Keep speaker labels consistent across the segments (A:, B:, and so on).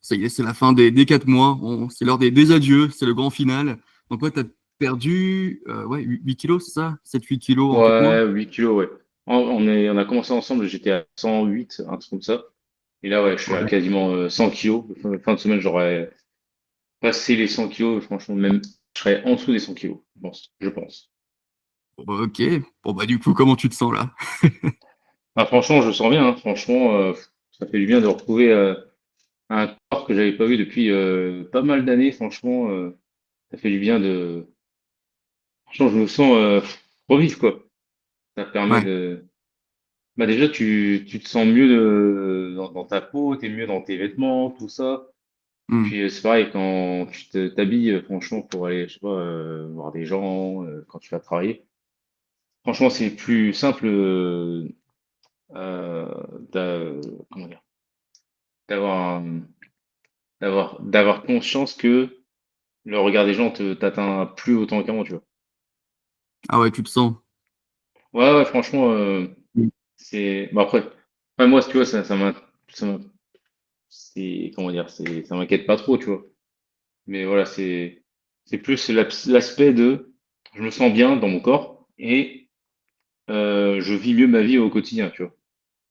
A: ça y est, c'est la fin des 4 mois. C'est l'heure des adieux, c'est le grand final. Donc, ouais, tu as perdu 8 kilos, c'est ça? 7-8 kilos en 4 mois?
B: Ouais, 8 kilos, ouais. On a commencé ensemble, j'étais à 108, un truc comme ça. Et là, ouais, je suis à
A: Ouais.
B: quasiment 100 kilos. Fin de semaine, j'aurais passé les 100 kilos. Franchement, même, je serais en dessous des 100 kilos, je pense. Je pense.
A: Bon, bah, ok. Bon, bah, du coup, comment tu te sens là?
B: Ah, franchement, je sens bien, hein. Franchement, ça fait du bien de retrouver un corps que j'avais pas vu depuis pas mal d'années. Franchement, ça fait du bien de. Franchement, je me sens revivre, quoi. Ça permet
A: Ouais.
B: de. Bah déjà, tu te sens mieux dans ta peau, t'es mieux dans tes vêtements, tout ça. Et
A: Hmm.
B: puis c'est pareil quand t'habilles, franchement, pour aller, je sais pas, voir des gens, quand tu vas travailler. Franchement, c'est plus simple comment dire, d'avoir d'avoir conscience que le regard des gens t'atteint plus autant qu'avant, tu vois.
A: Ah ouais, tu te sens.
B: Ouais, ouais, franchement,
A: Hmm.
B: c'est. Bon après, moi, tu vois, c'est comment dire, ça m'inquiète pas trop, tu vois. Mais voilà, c'est plus l'aspect de je me sens bien dans mon corps et je vis mieux ma vie au quotidien, tu vois.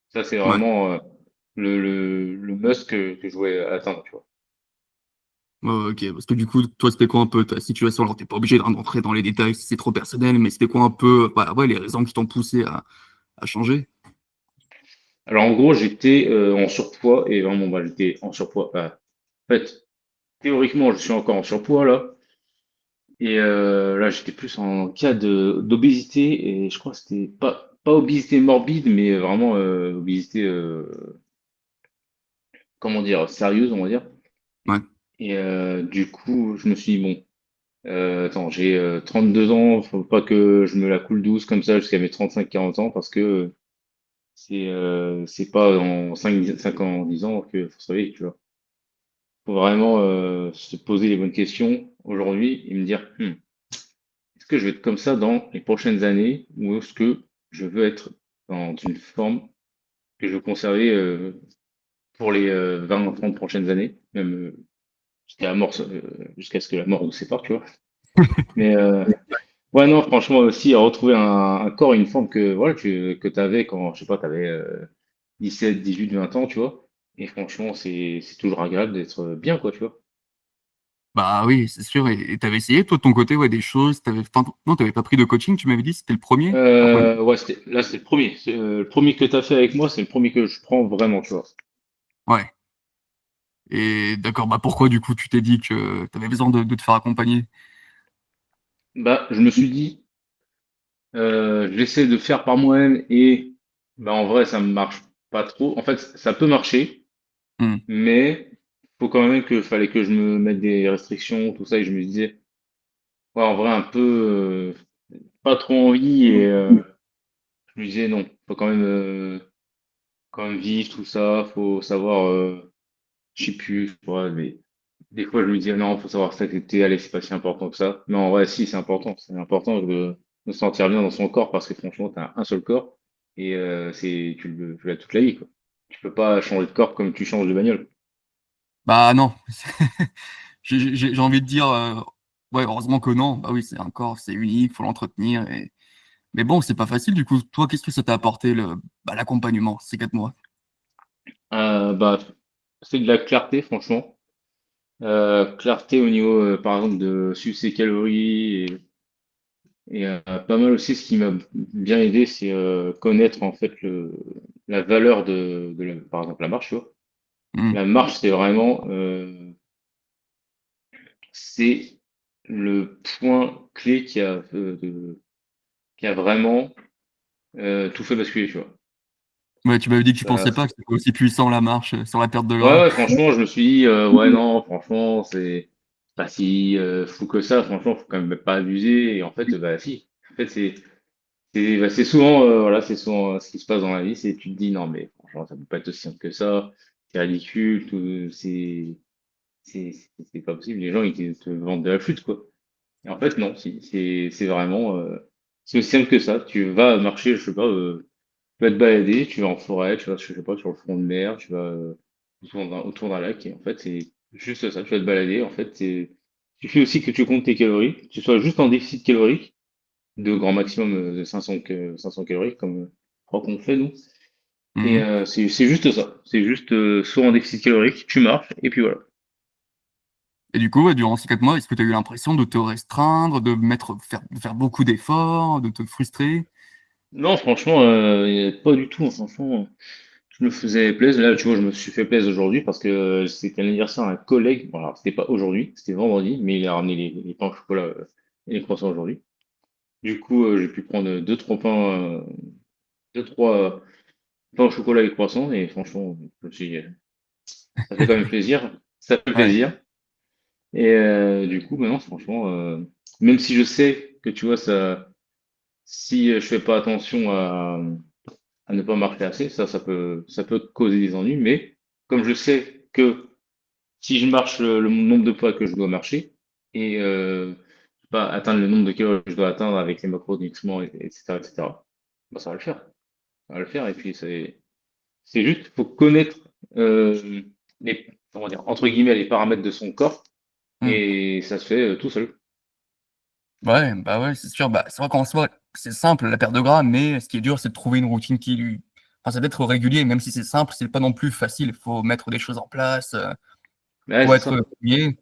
B: Ça, c'est
A: Ouais.
B: vraiment le must que je voulais atteindre, tu vois.
A: Ouais, ok. Parce que du coup, toi, c'était quoi un peu ta situation? Alors, t'es pas obligé d'entrer dans les détails si c'est trop personnel, mais c'était quoi un peu, bah, ouais, les raisons qui t'ont poussé à changer?
B: Alors en gros, j'étais en surpoids et vraiment, bah, j'étais en surpoids. Bah, en fait, théoriquement, je suis encore en surpoids là. Et là, j'étais plus en cas de d'obésité et je crois que c'était pas obésité morbide, mais vraiment obésité, comment dire, sérieuse, on va dire.
A: Ouais.
B: Et du coup, je me suis dit, bon, attends, j'ai 32 ans, faut pas que je me la coule douce comme ça jusqu'à mes 35-40 ans parce que c'est pas dans 5 ans, 10 ans que faut se réveiller, tu vois. Faut vraiment se poser les bonnes questions aujourd'hui et me dire, est-ce que je vais être comme ça dans les prochaines années ou est-ce que je veux être dans une forme que je veux conserver pour les 20 30 prochaines années, même jusqu'à ce que la mort nous sépare, tu vois. Mais ouais, non, franchement aussi, retrouver un corps et une forme que voilà que tu avais quand, je sais pas, tu avais 17, 18, 20 ans, tu vois. Et franchement, c'est toujours agréable d'être bien, quoi, tu vois.
A: Bah oui, c'est sûr. Et t'avais essayé, toi, de ton côté, ouais, des choses. Enfin, non, t'avais pas pris de coaching, tu m'avais dit, c'était le premier? Ton premier.
B: Ouais, là, c'est le premier. Le premier que tu as fait avec moi, c'est le premier que je prends vraiment, tu vois.
A: Ouais. Et d'accord, bah pourquoi du coup tu t'es dit que t'avais besoin de te faire accompagner?
B: Bah, je me suis dit, j'essaie de faire par moi-même et bah, en vrai, ça me marche pas trop. En fait, ça peut marcher,
A: Hmm.
B: mais faut quand même que fallait que je me mette des restrictions, tout ça, et je me disais, ouais, en vrai, un peu, pas trop envie et je me disais non, faut quand même vivre tout ça, faut savoir, je sais plus, ouais, mais des fois je me disais non, faut savoir s'accepter, allez, c'est pas si important que ça. Mais en vrai, si, c'est important de se sentir bien dans son corps parce que franchement, t'as un seul corps et tu l'as toute la vie, quoi. Tu peux pas changer de corps comme tu changes de bagnole.
A: Bah non. J'ai envie de dire, ouais, heureusement que non. Bah oui, c'est un corps, c'est unique, faut l'entretenir. Mais bon, c'est pas facile du coup. Toi, qu'est-ce que ça t'a apporté l'accompagnement ces 4 mois?
B: Bah, c'est de la clarté, franchement. Clarté au niveau, par exemple, de suivre ses calories et pas mal aussi, ce qui m'a bien aidé, c'est connaître en fait la valeur par exemple, la marche, tu vois.
A: Hmm.
B: La marche, c'est le point clé qui a vraiment tout fait basculer, tu vois.
A: Ouais, tu m'avais dit que tu pensais
B: Ça,
A: pas que c'était aussi puissant la marche sur la perte de
B: ouais,
A: gras.
B: ouais, franchement, je me suis dit, ouais, non, franchement, c'est pas si fou que ça, franchement, faut quand même pas abuser. Et en fait, bah, si. En fait, c'est souvent, voilà, c'est souvent ce qui se passe dans la vie, c'est tu te dis, non, mais franchement, ça peut pas être aussi simple que ça, c'est ridicule, c'est pas possible, les gens, te vendent de la flûte, quoi. Et en fait, non, c'est vraiment, c'est aussi simple que ça. Tu vas marcher, je sais pas, tu vas te balader, tu vas en forêt, tu vas, je sais pas, sur le front de mer, tu vas. autour d'un lac et en fait, c'est juste ça. Tu vas te balader. En fait, il suffit aussi que tu comptes tes calories, que tu sois juste en déficit calorique, de grand maximum de 500 calories, comme je crois qu'on fait nous. Et
A: Mmh.
B: c'est juste ça. C'est juste soit en déficit calorique, tu marches, et puis voilà.
A: Et du coup, ouais, durant ces 4 mois, est-ce que tu as eu l'impression de te restreindre, de faire beaucoup d'efforts, de te frustrer?
B: Non, franchement, pas du tout, hein. Franchement, je me faisais plaisir. Là, tu vois, je me suis fait plaisir aujourd'hui parce que c'était l'anniversaire d'un collègue. Bon, alors, c'était pas aujourd'hui, c'était vendredi, mais il a ramené les pains au chocolat et les croissants aujourd'hui. Du coup, j'ai pu prendre deux, trois pains au chocolat et croissants et franchement, je me suis dit, ça fait quand même plaisir. Ça fait
A: Ouais.
B: plaisir. Et du coup, maintenant, franchement, même si je sais que tu vois, ça, si je fais pas attention à ne pas marcher assez, ça peut causer des ennuis. Mais comme je sais que si je marche le nombre de pas que je dois marcher et pas atteindre le nombre de kilos que je dois atteindre avec les macronutriments, etc., bah, ça va le faire. Ça va le faire. Et puis, c'est juste, faut connaître comment dire, entre guillemets, les paramètres de son corps
A: Mmh.
B: et ça se fait tout seul.
A: Ouais, bah, ouais, c'est sûr. Bah, c'est vrai qu'en soi, c'est simple la perte de gras, mais ce qui est dur, c'est de trouver une routine qui lui enfin, c'est d'être régulier, même si c'est simple, c'est pas non plus facile. Il faut mettre des choses en place,
B: Ouais,
A: faut
B: c'est
A: être
B: ça.
A: régulier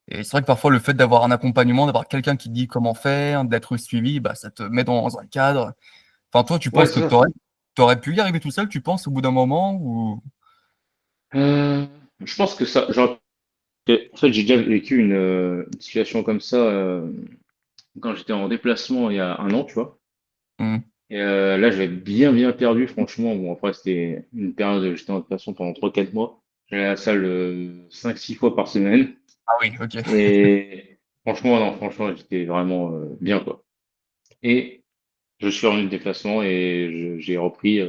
A: et c'est vrai que parfois le fait d'avoir un accompagnement, d'avoir quelqu'un qui te dit comment faire, d'être suivi, bah, ça te met dans un cadre. Enfin, toi, tu
B: Ouais,
A: penses
B: c'est
A: que
B: ça.
A: tu aurais pu y arriver tout seul, tu penses, au bout d'un moment ou?
B: Euh, je pense que ça, genre, en fait, j'ai déjà vécu une situation comme ça quand j'étais en déplacement il y a un an, tu vois.
A: Mmh.
B: Et là, j'avais bien perdu, franchement. Bon, après, c'était une période où j'étais en déplacement pendant 3 4 mois. J'allais à la salle 5 6 fois par semaine.
A: Ah oui, OK.
B: Et franchement, non, franchement, j'étais vraiment bien, quoi. Et je suis revenu de déplacement et j'ai repris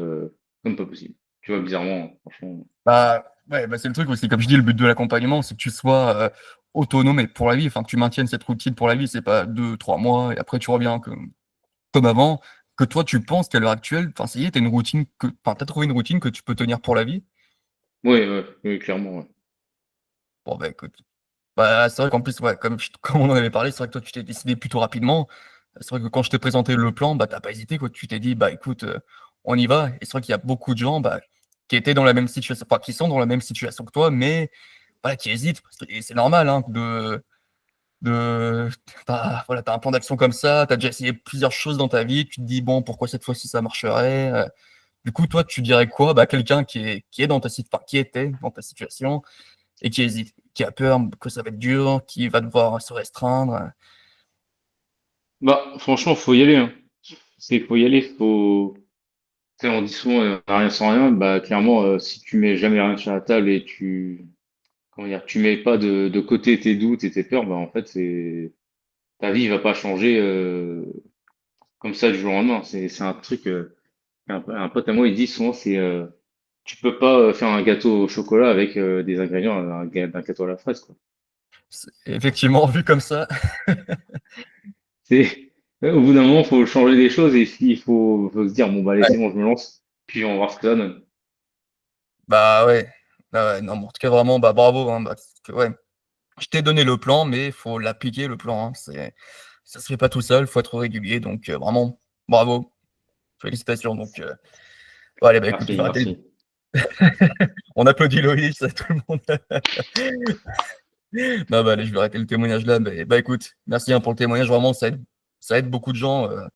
B: comme pas possible. Tu vois, bizarrement, franchement.
A: Bah, ouais, bah, c'est le truc aussi, comme je dis, le but de l'accompagnement, c'est que tu sois, autonome et pour la vie, enfin, que tu maintiennes cette routine pour la vie. C'est pas 2 3 mois et après tu reviens comme avant. Que toi, tu penses qu'à l'heure actuelle, enfin, ça y est, tu as une routine enfin, tu as trouvé une routine que tu peux tenir pour la vie?
B: Oui, ouais, oui, clairement, ouais.
A: Bon, bah, écoute, bah, c'est vrai qu'en plus, ouais, comme on en avait parlé, c'est vrai que toi, tu t'es décidé plutôt rapidement. C'est vrai que quand je t'ai présenté le plan, bah, tu as pas hésité, quoi. Tu t'es dit: «Bah, écoute, on y va» et c'est vrai qu'il y a beaucoup de gens, bah, qui étaient dans la même situation enfin, qui sont dans la même situation que toi, mais voilà, qui hésitent parce que et c'est normal, hein, de voilà, tu as un plan d'action comme ça, tu as déjà essayé plusieurs choses dans ta vie, tu te dis: «Bon, pourquoi cette fois-ci ça marcherait?» Du coup, toi, tu dirais quoi? Bah, quelqu'un qui est dans ta enfin, qui était dans ta situation et qui hésite, qui a peur que ça va être dur, qui va devoir se restreindre.
B: Bah, franchement, faut y aller, hein. Faut y aller, tu sais, on dit souvent rien sans rien. Bah, clairement, si tu mets jamais rien sur la table et comment dire, tu mets pas de côté tes doutes et tes peurs, bah, en fait, ta vie va pas changer comme ça du jour au lendemain. C'est un truc, un pote à moi, il dit souvent, tu peux pas faire un gâteau au chocolat avec des ingrédients d'un gâteau à la fraise, quoi.
A: C'est effectivement, vu comme ça,
B: Au bout d'un moment, faut changer des choses et faut se dire, bon, bah, allez,
A: ouais,
B: c'est bon, je me lance, puis on va voir ce que ça donne.
A: bah, ouais. Bah, ouais, non, mais en tout cas, vraiment, bah, bravo, hein, bah, parce que ouais, je t'ai donné le plan, mais il faut l'appliquer le plan, hein. Ça se fait pas tout seul, faut être régulier, donc vraiment bravo, félicitations, donc allez, bah, écoute, je
B: Merci,
A: vais arrêter
B: merci.
A: on applaudit Loïs, tout le monde. Non, bah, allez, je vais arrêter le témoignage là, mais bah, écoute, merci, hein, pour le témoignage, vraiment, ça aide beaucoup de gens,